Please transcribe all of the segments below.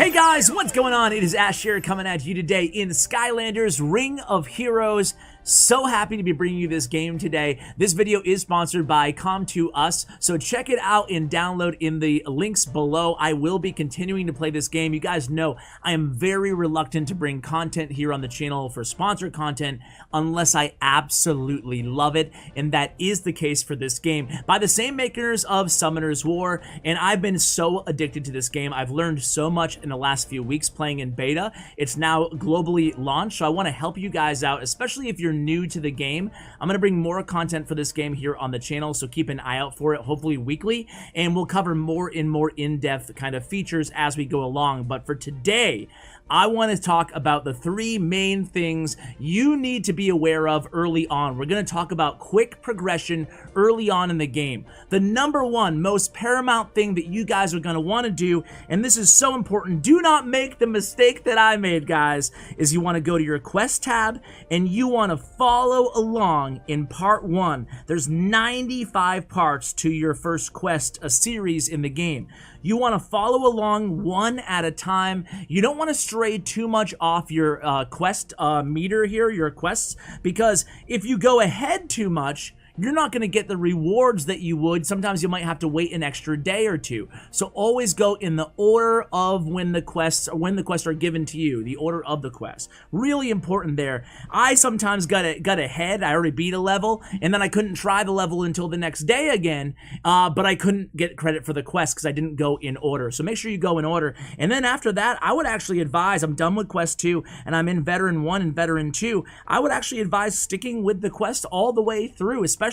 Hey guys, what's going on? It is Ash here coming at you today in Skylanders Ring of Heroes. So happy to be bringing you this game today. This video is sponsored by Come2Us, so check it out and download in the links below. I will be continuing to play this game. You guys know I am very reluctant to bring content here on the channel for sponsored content unless I absolutely love it, and that is the case for this game by the same makers of Summoner's War, and I've been so addicted to this game. I've learned so much in the last few weeks playing in beta. It's now globally launched, so I want to help you guys out, especially if you're new to the game. I'm going to bring more content for this game here on the channel, so keep an eye out for it, hopefully weekly, and we'll cover more and more in-depth kind of features as we go along. But for today, I want to talk about the three main things you need to be aware of early on. We're going to talk about quick progression early on in the game. The number one most paramount thing that you guys are going to want to do, and this is so important, do not make the mistake that I made, guys, is you want to go to your quest tab and you want to follow along in part 1. There's 95 parts to your first quest, a series in the game. You want to follow along one at a time. You don't want to stray too much off your quest meter here, your quests, because if you go ahead too much, you're not going to get the rewards that you would. Sometimes you might have to wait an extra day or two. So always go in the order of when the quests are given to you, the order of the quest. Really important there. I sometimes got ahead. I already beat a level, and then I couldn't try the level until the next day again, but I couldn't get credit for the quest because I didn't go in order. So make sure you go in order. And then after that, I would actually advise, I'm done with quest 2, and I'm in Veteran 1 and Veteran 2, I would actually advise sticking with the quest all the way through, especially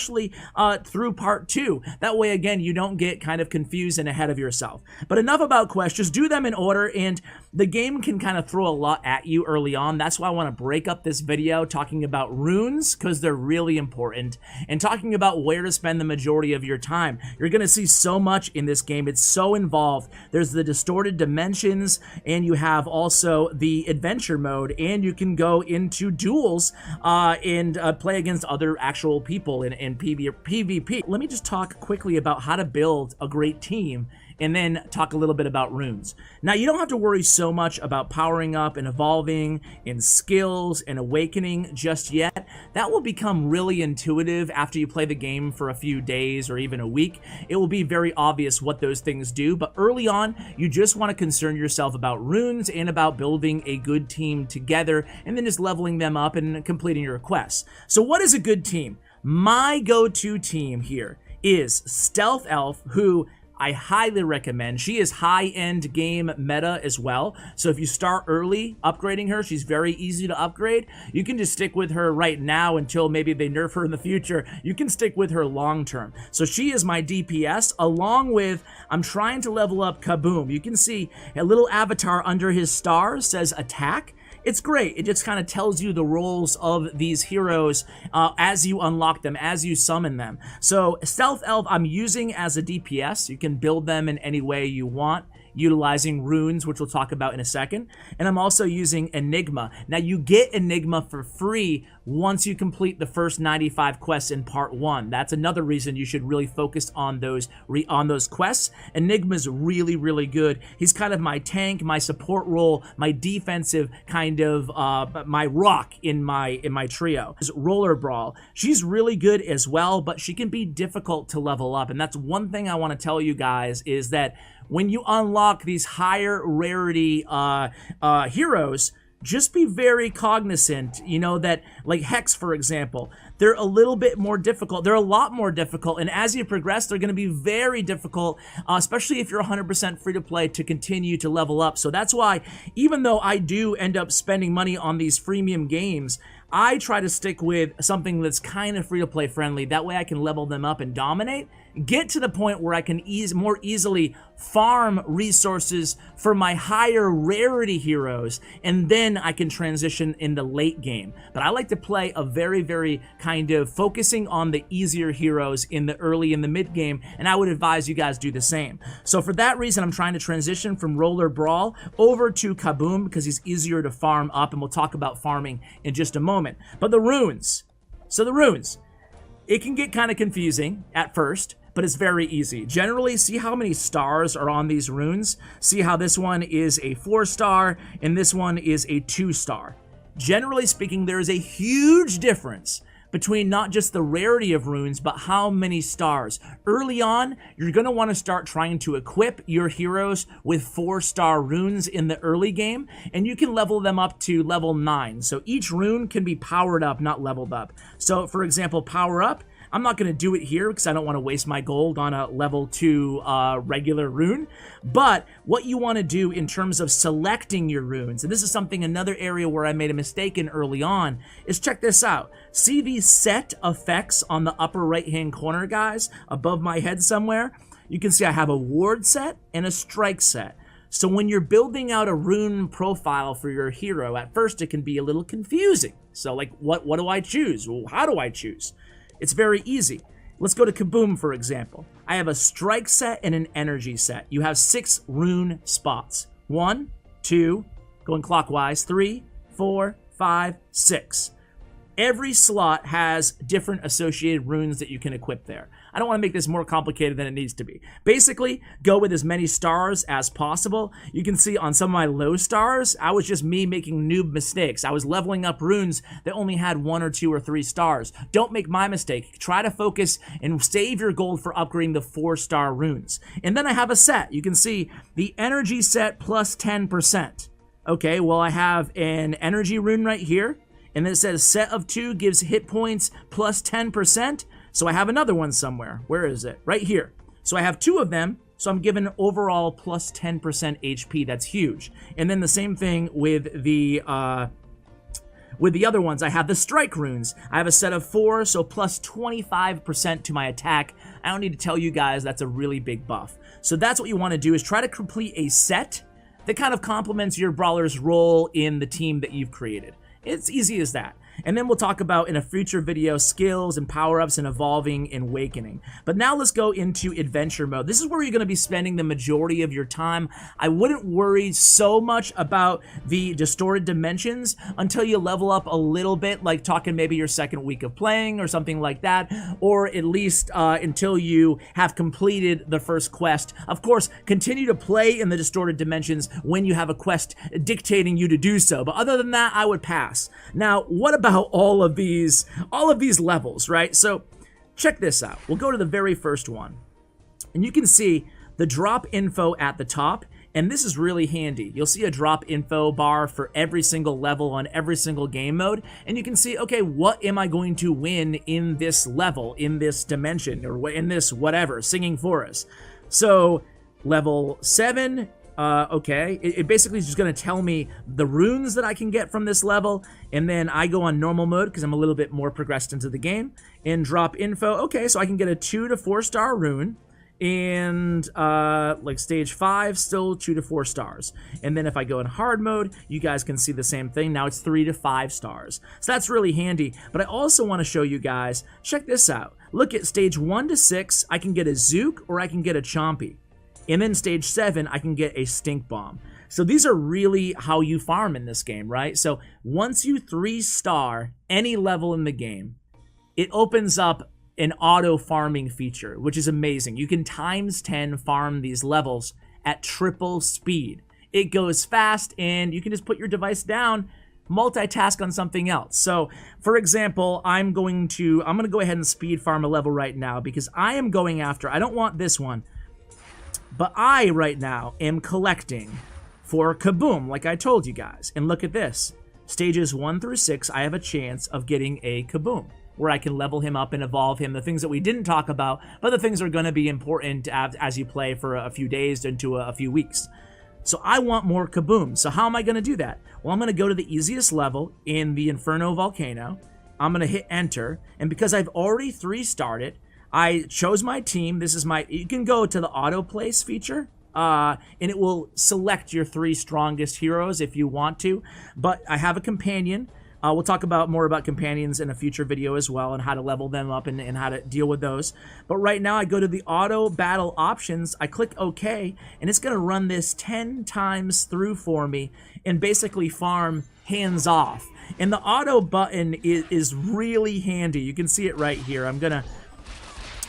through part 2. That way, again, you don't get kind of confused and ahead of yourself. But enough about quests. Just do them in order, and the game can kind of throw a lot at you early on. That's why I want to break up this video talking about runes, because they're really important, and talking about where to spend the majority of your time. You're going to see so much in this game. It's so involved. There's the distorted dimensions, and you have also the adventure mode, and you can go into duels and play against other actual people in PvP. Let me just talk quickly about how to build a great team and then talk a little bit about runes. Now, you don't have to worry so much about powering up and evolving in skills and awakening just yet. That will become really intuitive after you play the game for a few days or even a week. It will be very obvious what those things do, but early on, you just want to concern yourself about runes and about building a good team together and then just leveling them up and completing your quests. So what is a good team? My go-to team here is Stealth Elf, who I highly recommend. She is high-end game meta as well, so if you start early upgrading her, she's very easy to upgrade. You can just stick with her right now until maybe they nerf her in the future. You can stick with her long-term. So she is my DPS, along with, I'm trying to level up Kaboom. You can see a little avatar under his star says attack. It's great. It just kind of tells you the roles of these heroes as you unlock them, as you summon them. So Stealth Elf I'm using as a DPS. You can build them in any way you want, utilizing runes, which we'll talk about in a second. And I'm also using Enigma. Now, you get Enigma for free once you complete the first 95 quests in part 1. That's another reason you should really focus on those quests. Enigma's really, really good. He's kind of my tank, my support role, my defensive kind of my rock in my trio. Roller Brawl. She's really good as well, but she can be difficult to level up. And that's one thing I want to tell you guys is that when you unlock these higher rarity heroes, just be very cognizant, you know, that like Hex, for example, they're a little bit more difficult. They're a lot more difficult, and as you progress, they're going to be very difficult, especially if you're 100% free to play, to continue to level up. So that's why, even though I do end up spending money on these freemium games, I try to stick with something that's kind of free to play friendly. That way I can level them up and dominate, get to the point where I can more easily farm resources for my higher rarity heroes, and then I can transition in the late game. But I like to play a very, very kind of focusing on the easier heroes in the early and the mid game, and I would advise you guys do the same. So for that reason, I'm trying to transition from Roller Brawl over to Kaboom because he's easier to farm up, and we'll talk about farming in just a moment. But the runes. So the runes. It can get kind of confusing at first, but it's very easy. Generally, see how many stars are on these runes? See how this one is a 4-star and this one is a 2-star. Generally speaking, there is a huge difference between not just the rarity of runes, but how many stars. Early on, you're going to want to start trying to equip your heroes with 4-star runes in the early game, and you can level them up to level 9. So each rune can be powered up, not leveled up. So for example, power up, I'm not going to do it here because I don't want to waste my gold on a level 2 regular rune. But what you want to do in terms of selecting your runes, and this is something, another area where I made a mistake in early on, is check this out. See these set effects on the upper right-hand corner, guys, above my head somewhere? You can see I have a ward set and a strike set. So when you're building out a rune profile for your hero, at first it can be a little confusing. So like, what do I choose? Well, how do I choose? It's very easy. Let's go to Kaboom, for example. I have a strike set and an energy set. You have 6 rune spots. 1, 2, going clockwise, 3, 4, 5, 6. Every slot has different associated runes that you can equip there. I don't want to make this more complicated than it needs to be. Basically, go with as many stars as possible. You can see on some of my low stars, I was just me making noob mistakes. I was leveling up runes that only had 1 or 2 or 3 stars. Don't make my mistake. Try to focus and save your gold for upgrading the 4-star runes. And then I have a set. You can see the energy set plus 10%. Okay, well, I have an energy rune right here. And then it says set of 2 gives hit points plus 10%. So I have another one somewhere. Where is it? Right here. So I have 2 of them. So I'm given overall plus 10% HP. That's huge. And then the same thing with the other ones. I have the strike runes. I have a set of 4, so plus 25% to my attack. I don't need to tell you guys that's a really big buff. So that's what you want to do, is try to complete a set that kind of complements your brawler's role in the team that you've created. It's easy as that. And then we'll talk about in a future video skills and power-ups and evolving and awakening. But now let's go into adventure mode. This is where you're going to be spending the majority of your time. I wouldn't worry so much about the distorted dimensions until you level up a little bit, like talking maybe your second week of playing or something like that, or at least until you have completed the first quest. Of course, continue to play in the distorted dimensions when you have a quest dictating you to do so. But other than that, I would pass. Now, what about all of these levels, right? So check this out. We'll go to the very first one, and you can see the drop info at the top, and this is really handy. You'll see a drop info bar for every single level on every single game mode, and you can see, okay, what am I going to win in this level, in this dimension, or in this whatever, singing forest. So level 7, okay, it basically is just going to tell me the runes that I can get from this level, and then I go on normal mode because I'm a little bit more progressed into the game, and drop info. Okay, so I can get a 2 to 4-star rune, and like stage 5, still 2 to 4 stars. And then if I go in hard mode, you guys can see the same thing. Now it's 3 to 5 stars. So that's really handy. But I also want to show you guys, check this out. Look at stage 1 to 6, I can get a Zook or I can get a Chompy. And then stage 7, I can get a Stink Bomb. So these are really how you farm in this game, right? So once you 3-star any level in the game, it opens up an auto farming feature, which is amazing. You can ×10 farm these levels at triple speed. It goes fast, and you can just put your device down, multitask on something else. So for example, I'm going to go ahead and speed farm a level right now because I am going after, I don't want this one, but I, right now, am collecting for Kaboom, like I told you guys. And look at this. Stages 1 through 6, I have a chance of getting a Kaboom, where I can level him up and evolve him, the things that we didn't talk about, but the things that are going to be important as you play for a few days into a few weeks. So I want more Kaboom. So how am I going to do that? Well, I'm going to go to the easiest level in the Inferno Volcano. I'm going to hit enter, and because I've already 3-starred it, I chose my team. This is you can go to the autoplace feature, and it will select your 3 strongest heroes if you want to. But I have a companion. We'll talk more about companions in a future video as well, and how to level them up and how to deal with those. But right now I go to the auto battle options, I click OK, and it's going to run this 10 times through for me and basically farm hands off. And the auto button is really handy. You can see it right here. I'm going to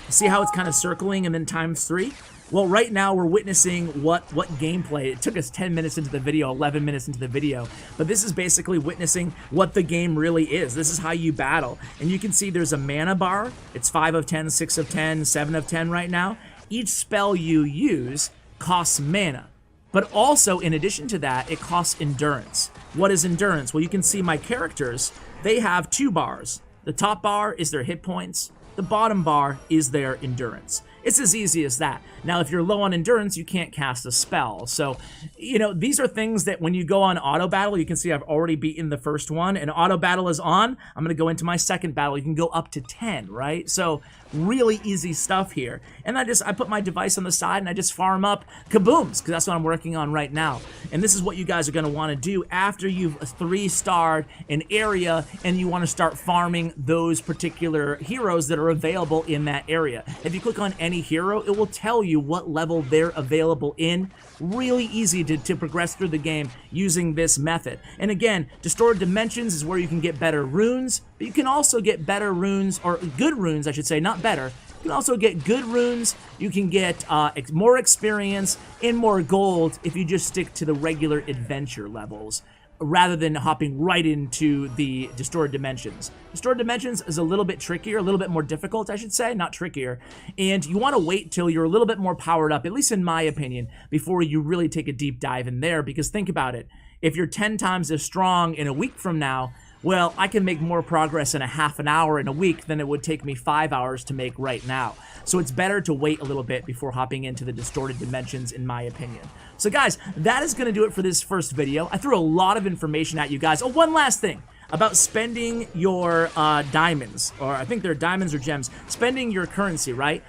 See how it's kind of circling and then times 3? Well, right now we're witnessing what gameplay. It took us 10 minutes into the video, 11 minutes into the video, but this is basically witnessing what the game really is. This is how you battle. And you can see there's a mana bar. It's 5 of 10, 6 of 10, 7 of 10 right now. Each spell you use costs mana. But also, in addition to that, it costs endurance. What is endurance? Well, you can see my characters, they have 2 bars. The top bar is their hit points. The bottom bar is their endurance. It's as easy as that. Now, if you're low on endurance, you can't cast a spell. So, you know, these are things that when you go on auto battle, you can see I've already beaten the first one, and auto battle is on. I'm going to go into my second battle. You can go up to 10, right? So, really easy stuff here. And I put my device on the side and I just farm up kabooms, because that's what I'm working on right now. And this is what you guys are going to want to do after you've 3-starred an area and you want to start farming those particular heroes that are available in that area. If you click on any hero, it will tell you what level they're available in. Really easy to progress through the game using this method. And again, Distorted Dimensions is where you can get better runes, but you can also get better runes, or good runes, I should say, not better. You can also get good runes, you can get more experience and more gold if you just stick to the regular adventure levels, rather than hopping right into the Distorted Dimensions. Distorted Dimensions is a little bit trickier, a little bit more difficult, I should say, not trickier. And you want to wait till you're a little bit more powered up, at least in my opinion, before you really take a deep dive in there. Because think about it, if you're 10 times as strong in a week from now, well, I can make more progress in a half an hour in a week than it would take me 5 hours to make right now. So it's better to wait a little bit before hopping into the Distorted Dimensions, in my opinion. So guys, that is going to do it for this first video. I threw a lot of information at you guys. Oh, one last thing about spending your diamonds, or I think they're diamonds or gems, spending your currency, right?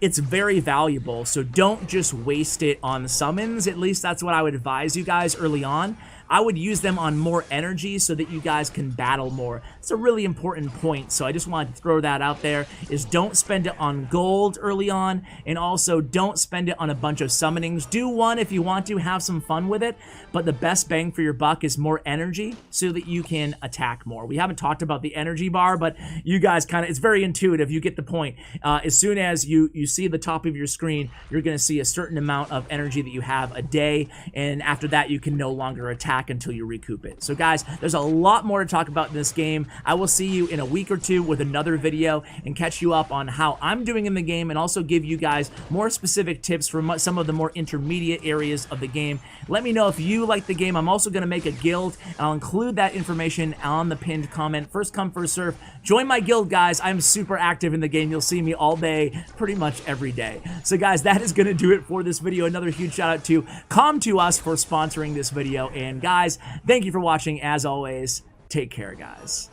It's very valuable, so don't just waste it on summons. At least that's what I would advise you guys early on. I would use them on more energy so that you guys can battle more. It's a really important point, so I just wanted to throw that out there, is don't spend it on gold early on, and also don't spend it on a bunch of summonings. Do one if you want to, have some fun with it, but the best bang for your buck is more energy so that you can attack more. We haven't talked about the energy bar, but you guys kind of, it's very intuitive, you get the point. As soon as you see the top of your screen, you're going to see a certain amount of energy that you have a day, and after that you can no longer attack until you recoup it. So guys, there's a lot more to talk about in this game. I will see you in a week or 2 with another video and catch you up on how I'm doing in the game, and also give you guys more specific tips for some of the more intermediate areas of the game. Let me know if you like the game. I'm also going to make a guild, and I'll include that information on the pinned comment. First come, first serve. Join my guild, guys. I'm super active in the game. You'll see me all day, pretty much every day. So guys, that is going to do it for this video. Another huge shout out to Com2Us for sponsoring this video. And guys, thank you for watching. As always, take care, guys.